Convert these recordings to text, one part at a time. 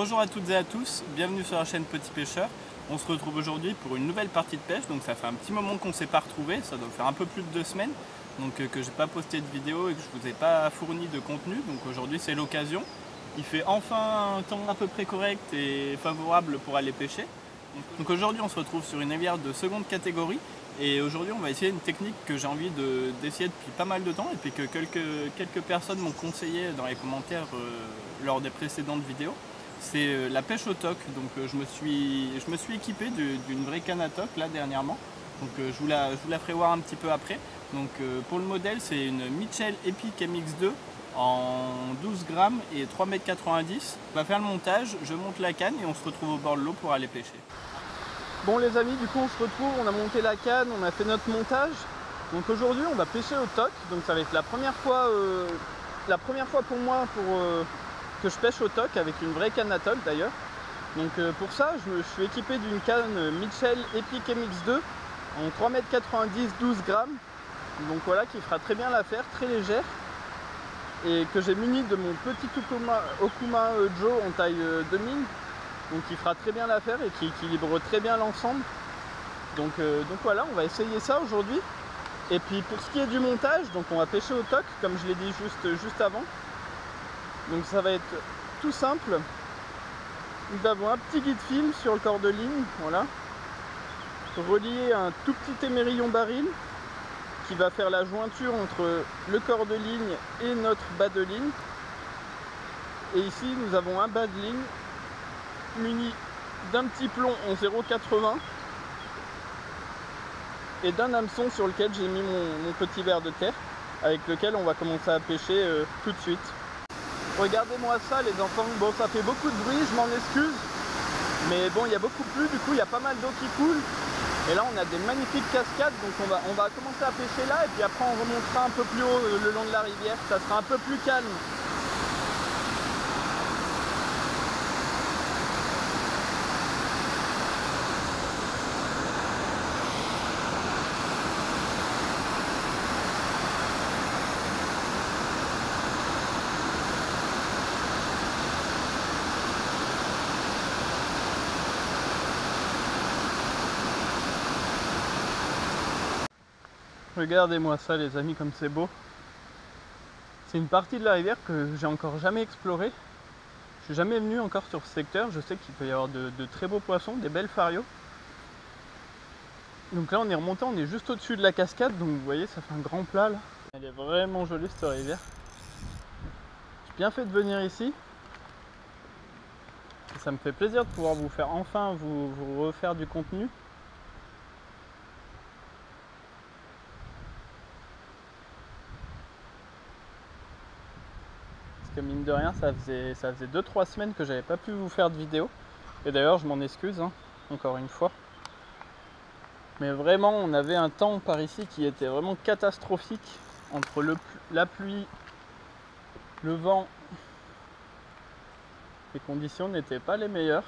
Bonjour à toutes et à tous, bienvenue sur la chaîne Petit Pêcheur. On se retrouve aujourd'hui pour une nouvelle partie de pêche, donc ça fait un petit moment qu'on ne s'est pas retrouvé, ça doit faire un peu plus de 2 semaines, donc que j'ai pas posté de vidéo et que je vous ai pas fourni de contenu, donc aujourd'hui c'est l'occasion. Il fait enfin un temps à peu près correct et favorable pour aller pêcher. Donc aujourd'hui on se retrouve sur une rivière de seconde catégorie et aujourd'hui on va essayer une technique que j'ai envie d'essayer depuis pas mal de temps et puis que quelques personnes m'ont conseillé dans les commentaires lors des précédentes vidéos. C'est la pêche au toc. Donc je me suis équipé d'une vraie canne à toc là dernièrement. Donc je vous la ferai voir un petit peu après. Donc pour le modèle c'est une Mitchell Epic MX2 en 12 grammes et 3,90 m. On va faire le montage, je monte la canne et on se retrouve au bord de l'eau pour aller pêcher. Bon les amis, du coup on se retrouve, on a monté la canne, on a fait notre montage. Donc aujourd'hui on va pêcher au toc. Donc ça va être la première fois pour moi que je pêche au toc avec une vraie canne à toc d'ailleurs. Donc pour ça je suis équipé d'une canne Mitchell Epic MX2 en 3,90 m 12 grammes. Donc voilà, qui fera très bien l'affaire, très légère. Et que j'ai muni de mon petit Okuma Joe en taille 2000. Donc qui fera très bien l'affaire et qui équilibre très bien l'ensemble. Donc voilà, on va essayer ça aujourd'hui. Et puis pour ce qui est du montage, donc on va pêcher au toc comme je l'ai dit juste avant. Donc ça va être tout simple. Nous avons un petit guide film sur le corps de ligne, voilà, relié à un tout petit émerillon baril qui va faire la jointure entre le corps de ligne et notre bas de ligne. Et ici nous avons un bas de ligne muni d'un petit plomb en 0,80 et d'un hameçon sur lequel j'ai mis mon petit ver de terre avec lequel on va commencer à pêcher tout de suite. Regardez-moi ça les enfants, bon ça fait beaucoup de bruit, je m'en excuse, mais bon il y a beaucoup plu, du coup il y a pas mal d'eau qui coule et là on a des magnifiques cascades, donc on va commencer à pêcher là et puis après on remontera un peu plus haut le long de la rivière, ça sera un peu plus calme. Regardez-moi ça les amis, comme c'est beau. C'est une partie de la rivière que j'ai encore jamais explorée. Je suis jamais venu encore sur ce secteur. Je sais qu'il peut y avoir de très beaux poissons, des belles farios. Donc là on est remonté, on est juste au-dessus de la cascade. Donc vous voyez, ça fait un grand plat là. Elle est vraiment jolie cette rivière. J'ai bien fait de venir ici. Et ça me fait plaisir de pouvoir vous faire enfin vous refaire du contenu. Mine de rien ça faisait 2-3 semaines que j'avais pas pu vous faire de vidéo et d'ailleurs je m'en excuse hein, encore une fois, mais vraiment on avait un temps par ici qui était vraiment catastrophique entre la pluie, le vent, les conditions n'étaient pas les meilleures.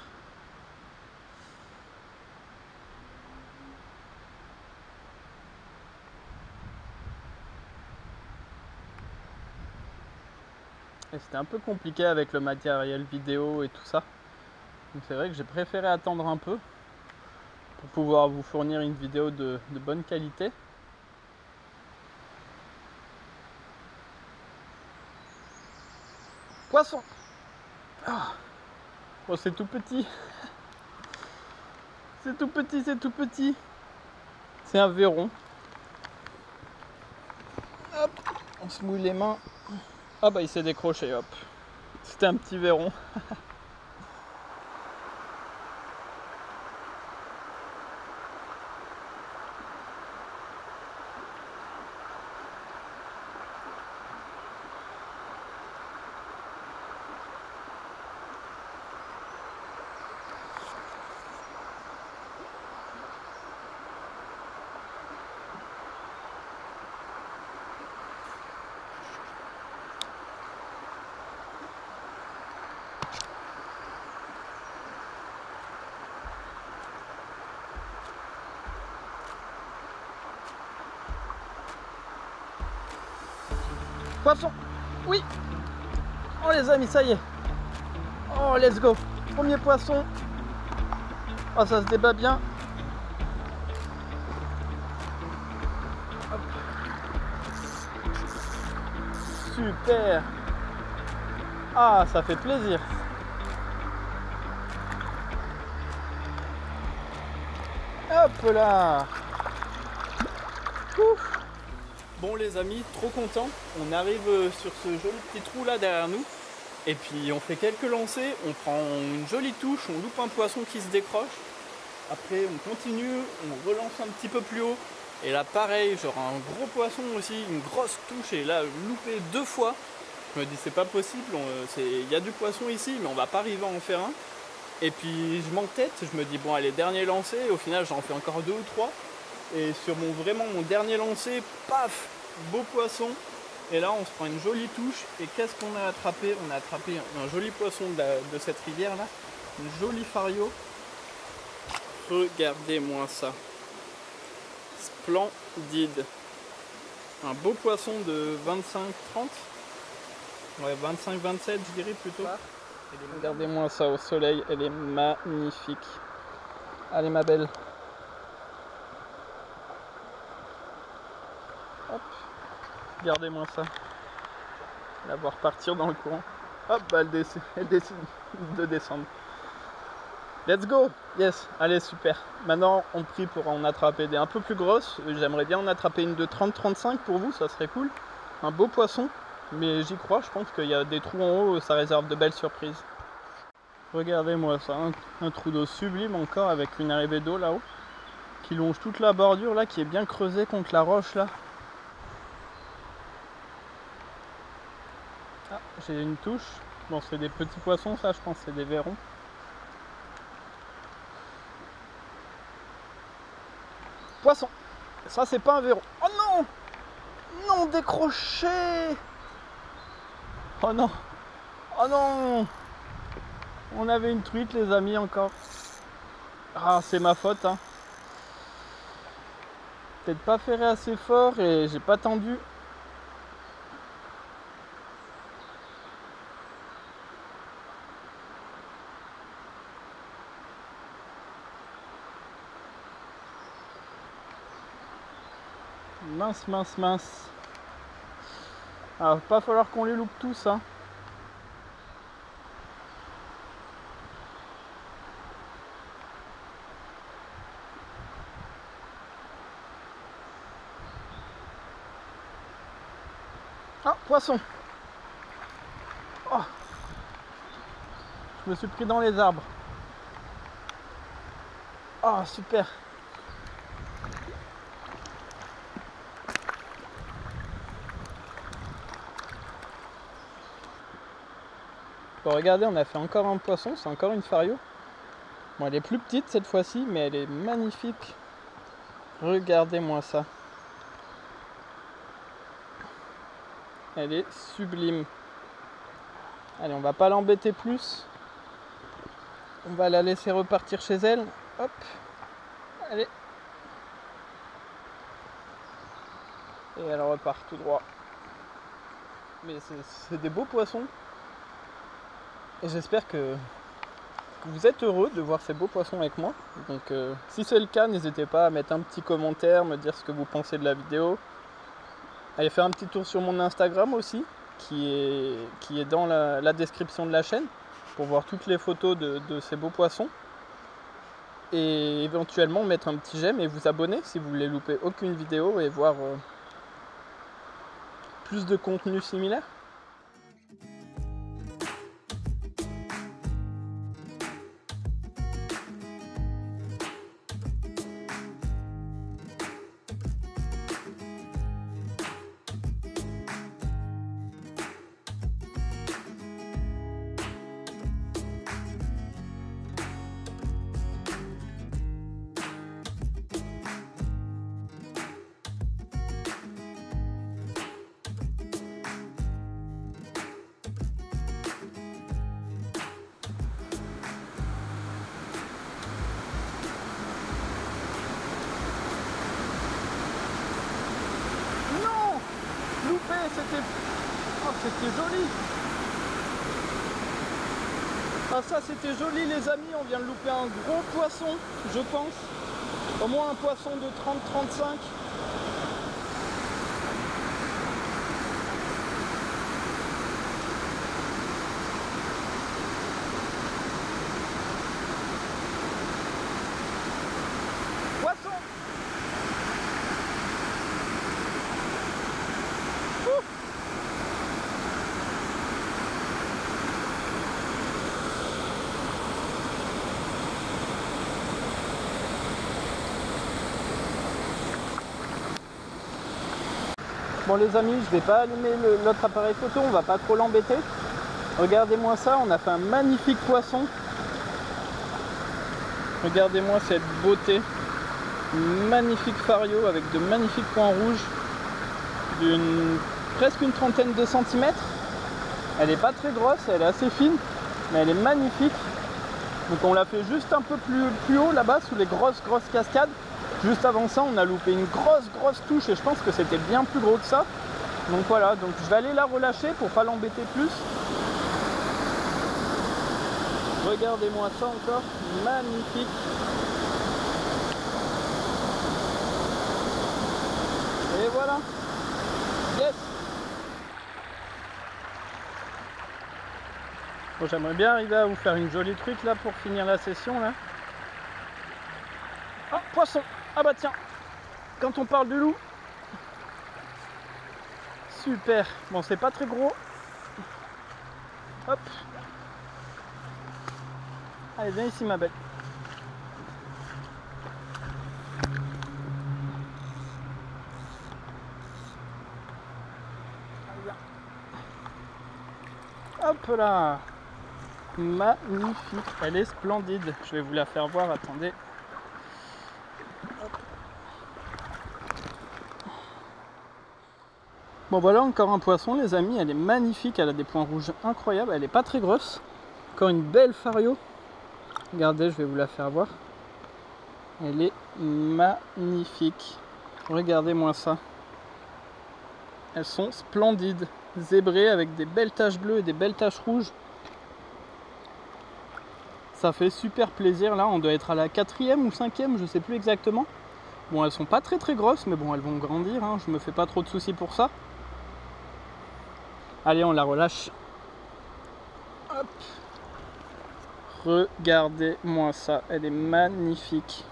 Et c'était un peu compliqué avec le matériel vidéo et tout ça. Donc c'est vrai que j'ai préféré attendre un peu pour pouvoir vous fournir une vidéo de bonne qualité. Poisson! Ah. Oh, c'est tout petit. C'est tout petit, c'est tout petit. C'est un verron. Hop, on se mouille les mains. Ah bah il s'est décroché, hop. C'était un petit verron. Poisson! Oui! Oh les amis, ça y est! Oh let's go! Premier poisson. Oh, ça se débat bien. Hop. Super. Ah, ça fait plaisir. Hop là. Ouf. Bon les amis, trop content. On arrive sur ce joli petit trou là derrière nous. Et puis on fait quelques lancers, on prend une jolie touche, on loupe un poisson qui se décroche. Après on continue, on relance un petit peu plus haut. Et là pareil, genre un gros poisson aussi, une grosse touche. Et là loupé 2 fois. Je me dis c'est pas possible, il y a du poisson ici mais on va pas arriver à en faire un. Et puis je m'entête, je me dis bon allez, dernier lancer, et au final j'en fais encore 2 ou 3. Et sur mon dernier lancer, paf, beau poisson. Et là on se prend une jolie touche. Et qu'est-ce qu'on a attrapé? On a attrapé un joli poisson de cette rivière là. Une jolie fario. Regardez-moi ça. Splendide. Un beau poisson de 25-30. Ouais, 25-27 je dirais plutôt. Regardez-moi ça au soleil, elle est magnifique. Allez ma belle. Hop. Regardez-moi ça. La voir partir dans le courant. Hop, bah, elle décide de descendre. Let's go. Yes, allez super. Maintenant on prie pour en attraper des un peu plus grosses. J'aimerais bien en attraper une de 30-35 pour vous, ça serait cool. Un beau poisson. Mais j'y crois, je pense qu'il y a des trous en haut, ça réserve de belles surprises. Regardez-moi ça, un trou d'eau sublime encore avec une arrivée d'eau là-haut. Qui longe toute la bordure là, qui est bien creusée contre la roche là. Ah, j'ai une touche. Bon, c'est des petits poissons ça, je pense que c'est des vairons. Poisson. Ça c'est pas un verron. Oh non! Non, décroché! Oh non! Oh non! On avait une truite les amis encore. Ah, c'est ma faute hein. Peut-être pas ferré assez fort et j'ai pas tendu. Mince, mince, mince. Ah, va pas falloir qu'on les loupe tous hein. Ah, poisson. Oh. Je me suis pris dans les arbres. Ah, super. Bon, regardez, on a fait encore un poisson, c'est encore une fario. Bon, elle est plus petite cette fois-ci, mais elle est magnifique. Regardez-moi ça. Elle est sublime. Allez, on va pas l'embêter plus. On va la laisser repartir chez elle. Hop. Allez. Et elle repart tout droit. Mais c'est des beaux poissons. Et j'espère que vous êtes heureux de voir ces beaux poissons avec moi. Donc si c'est le cas, n'hésitez pas à mettre un petit commentaire, me dire ce que vous pensez de la vidéo. Allez faire un petit tour sur mon Instagram aussi, qui est dans la description de la chaîne, pour voir toutes les photos de ces beaux poissons. Et éventuellement mettre un petit j'aime et vous abonner si vous voulez louper aucune vidéo et voir plus de contenu similaire. C'était joli. Ah ça c'était joli les amis, on vient de louper un gros poisson, je pense. Au moins un poisson de 30-35. Poisson! Ouh. Bon les amis, je vais pas allumer l'autre appareil photo, on va pas trop l'embêter. Regardez-moi ça, on a fait un magnifique poisson. Regardez-moi cette beauté. Magnifique fario avec de magnifiques points rouges d'une presque une trentaine de centimètres. Elle n'est pas très grosse, elle est assez fine, mais elle est magnifique. Donc on l'a fait juste un peu plus haut là-bas sous les grosses cascades. Juste avant ça, on a loupé une grosse touche et je pense que c'était bien plus gros que ça. Donc voilà, donc je vais aller la relâcher pour pas l'embêter plus. Regardez-moi ça encore, magnifique. Et voilà. Yes. Bon, j'aimerais bien arriver à vous faire une jolie truc là pour finir la session là. Ah, poisson. Ah bah tiens, quand on parle de loup. Super. Bon, c'est pas très gros. Hop. Allez, viens ici ma belle. Hop là. Magnifique. Elle est splendide. Je vais vous la faire voir, attendez. Hop. Bon voilà, encore un poisson les amis. Elle est magnifique. Elle a des points rouges incroyables. Elle n'est pas très grosse. Encore une belle fario. Regardez, je vais vous la faire voir. Elle est magnifique. Regardez-moi ça. Elles sont splendides. Zébrées avec des belles taches bleues et des belles taches rouges. Ça fait super plaisir. Là, on doit être à la 4e ou 5e, je sais plus exactement. Bon, elles sont pas très grosses, mais bon, elles vont grandir. Hein. Je me fais pas trop de soucis pour ça. Allez, on la relâche. Hop. Regardez-moi ça, elle est magnifique.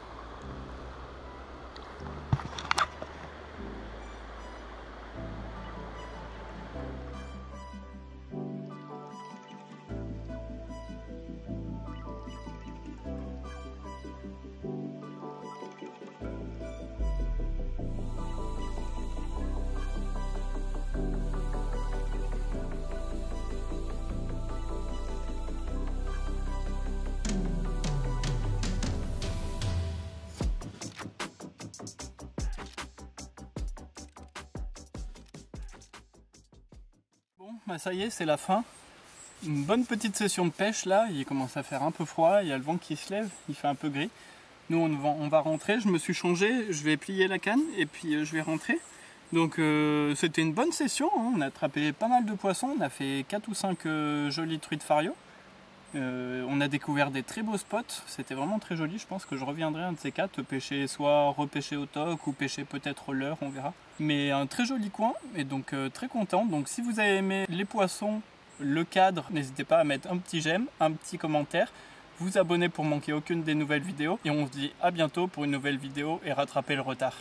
Bon, bah ça y est, c'est la fin. Une bonne petite session de pêche là, il commence à faire un peu froid, il y a le vent qui se lève, il fait un peu gris. Nous on va rentrer, je me suis changé, je vais plier la canne et puis je vais rentrer. Donc c'était une bonne session, hein. On a attrapé pas mal de poissons, on a fait 4 ou 5 jolies truites fario. On a découvert des très beaux spots, c'était vraiment très joli. Je pense que je reviendrai un de ces quatre, pêcher soit repêcher au toc ou pêcher peut-être leurre, on verra. Mais un très joli coin et donc très content. Donc si vous avez aimé les poissons, le cadre, n'hésitez pas à mettre un petit j'aime, un petit commentaire, vous abonner pour manquer aucune des nouvelles vidéos et on se dit à bientôt pour une nouvelle vidéo et rattraper le retard.